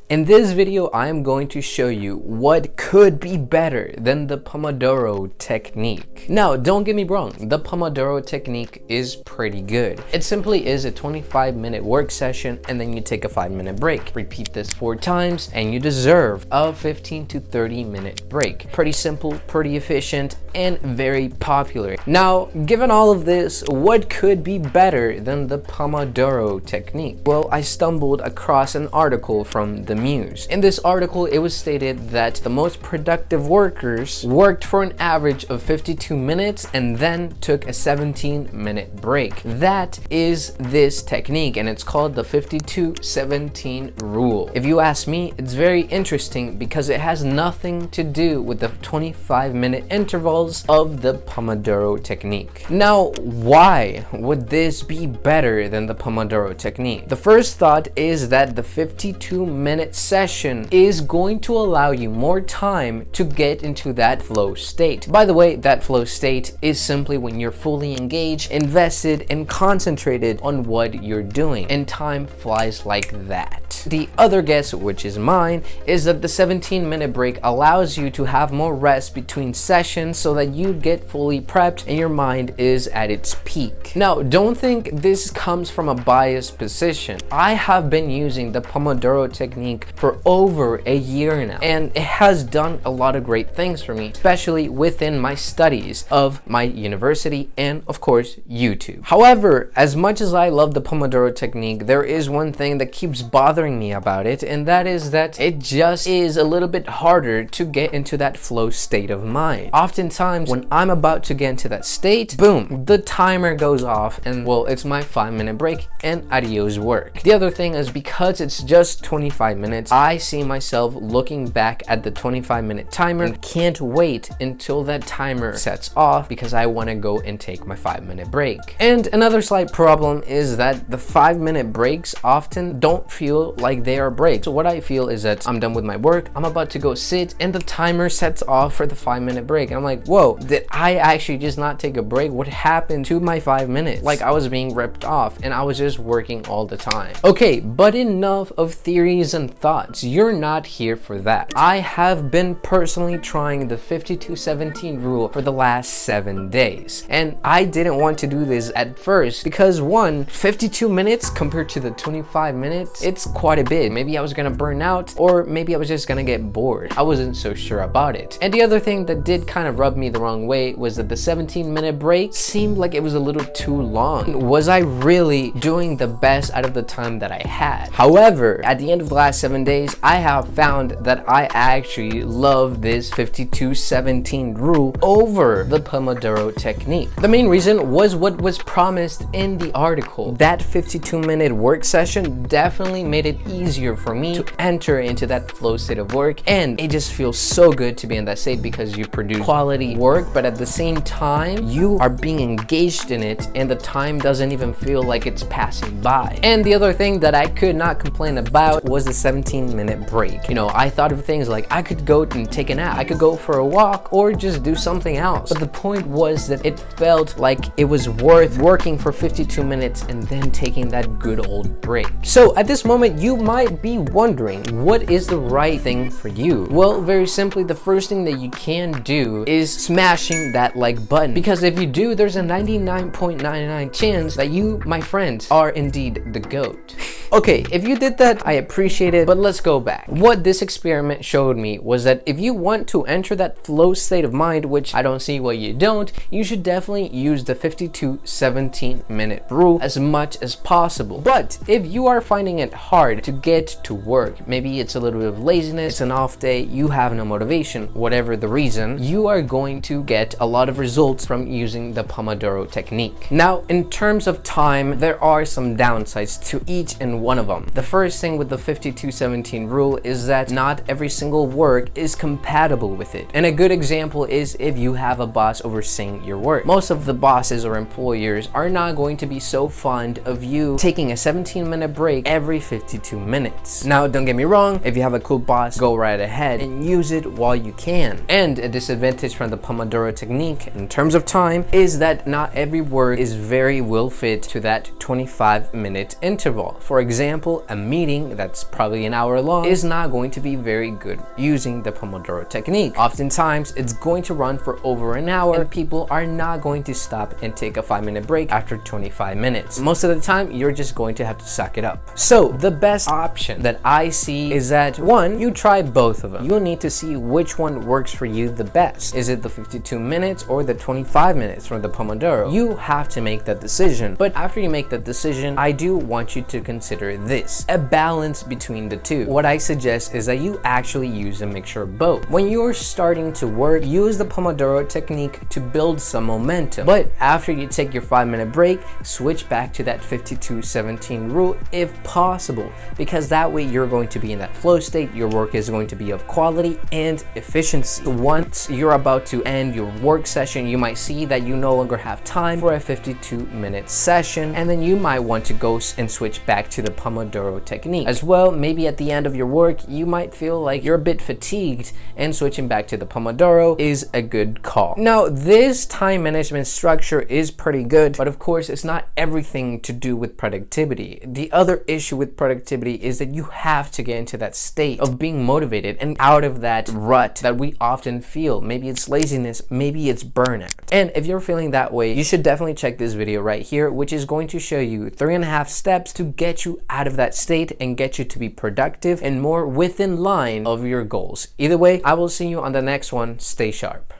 In this video, I am going to show you what could be better than the Pomodoro Technique. Now, don't get me wrong, the Pomodoro Technique is pretty good. It simply is a 25-minute work session and then you take a 5-minute break. Repeat this 4 times and you deserve a 15 to 30-minute break. Pretty simple, pretty efficient, and very popular. Now, given all of this, what could be better than the Pomodoro Technique? Well, I stumbled across an article from the Muse. In this article, it was stated that the most productive workers worked for an average of 52 minutes and then took a 17-minute break. That is this technique, and it's called the 52-17 rule. If you ask me, it's very interesting because it has nothing to do with the 25-minute intervals of the Pomodoro Technique. Now, why would this be better than the Pomodoro Technique? The first thought is that the 52-minute session is going to allow you more time to get into that flow state. By the way, that flow state is simply when you're fully engaged, invested, and concentrated on what you're doing, and time flies like that. The other guess, which is mine, is that the 17-minute break allows you to have more rest between sessions so that you get fully prepped and your mind is at its peak. Now, don't think this comes from a biased position. I have been using the Pomodoro Technique for over a year now, and it has done a lot of great things for me, especially within my studies of my university and, of course, YouTube. However, as much as I love the Pomodoro Technique, there is one thing that keeps bothering me about it, and that is that it just is a little bit harder to get into that flow state of mind. Oftentimes, when I'm about to get into that state, boom, the timer goes off and, well, it's my 5-minute break and adios work. The other thing is because it's just 25 minutes, I see myself looking back at the 25-minute timer and can't wait until that timer sets off because I want to go and take my 5-minute break. And another slight problem is that the 5-minute breaks often don't feel like they are breaks. So what I feel is that I'm done with my work, I'm about to go sit, and the timer sets off for the 5-minute break. And I'm like, whoa, did I actually just not take a break? What happened to my 5 minutes? Like I was being ripped off and I was just working all the time. Okay, but enough of theories and thoughts. You're not here for that. I have been personally trying the 52-17 rule for the last 7 days. And I didn't want to do this at first because one, 52 minutes compared to the 25 minutes, it's quite a bit. Maybe I was gonna burn out, or maybe I was just gonna get bored. I wasn't so sure about it. And the other thing that did kind of rub me the wrong way was that the 17-minute break seemed like it was a little too long. Was I really doing the best out of the time that I had? However, at the end of the last 7 days, I have found that I actually love this 52-17 rule over the Pomodoro Technique. The main reason was what was promised in the article. That 52-minute work session definitely made it easier for me to enter into that flow state of work, and it just feels so good to be in that state because you produce quality work, but at the same time you are being engaged in it and the time doesn't even feel like it's passing by. And the other thing that I could not complain about was the 17-minute break. You know, I thought of things like I could go and take a nap, I could go for a walk, or just do something else. But the point was that it felt like it was worth working for 52 minutes and then taking that good old break. So at this moment, you might be wondering, what is the right thing for you? Well, very simply, the first thing that you can do is smashing that like button, because if you do, there's a 99.99% chance that you, my friends, are indeed the GOAT. Okay, if you did that, I appreciate it, but let's go back. What this experiment showed me was that if you want to enter that flow state of mind, which I don't see why you don't, you should definitely use the 52-17 minute rule as much as possible. But if you are finding it hard to get to work, maybe it's a little bit of laziness, it's an off day, you have no motivation, whatever the reason, you are going to get a lot of results from using the Pomodoro Technique. Now, in terms of time, there are some downsides to each and one of them. The first thing with the 52-17 rule is that not every single work is compatible with it. And a good example is if you have a boss overseeing your work. Most of the bosses or employers are not going to be so fond of you taking a 17-minute break every 52 minutes. Now, don't get me wrong, if you have a cool boss, go right ahead and use it while you can. And a disadvantage from the Pomodoro Technique in terms of time is that not every work is very well fit to that 25-minute interval. For example, a meeting that's probably an hour long is not going to be very good using the Pomodoro technique. Oftentimes, it's going to run for over an hour and people are not going to stop and take a 5-minute break after 25 minutes. Most of the time, you're just going to have to suck it up. So the best option that I see is that, one, you try both of them. You need to see which one works for you the best. Is it the 52 minutes or the 25 minutes from the Pomodoro? You have to make that decision. But after you make that decision, I do want you to consider this, a balance between the two. What I suggest is that you actually use a mixture of both. When you're starting to work, use the Pomodoro technique to build some momentum. But after you take your 5-minute break, switch back to that 52-17 rule if possible, because that way you're going to be in that flow state, your work is going to be of quality and efficiency. Once you're about to end your work session, you might see that you no longer have time for a 52-minute session, and then you might want to go and switch back to the Pomodoro technique. As well, maybe at the end of your work, you might feel like you're a bit fatigued, and switching back to the Pomodoro is a good call. Now, this time management structure is pretty good, but of course, it's not everything to do with productivity. The other issue with productivity is that you have to get into that state of being motivated and out of that rut that we often feel. Maybe it's laziness, maybe it's burnout. And if you're feeling that way, you should definitely check this video right here, which is going to show you 3.5 steps to get you out of that state and get you to be productive and more within line of your goals. Either way, I will see you on the next one. Stay sharp.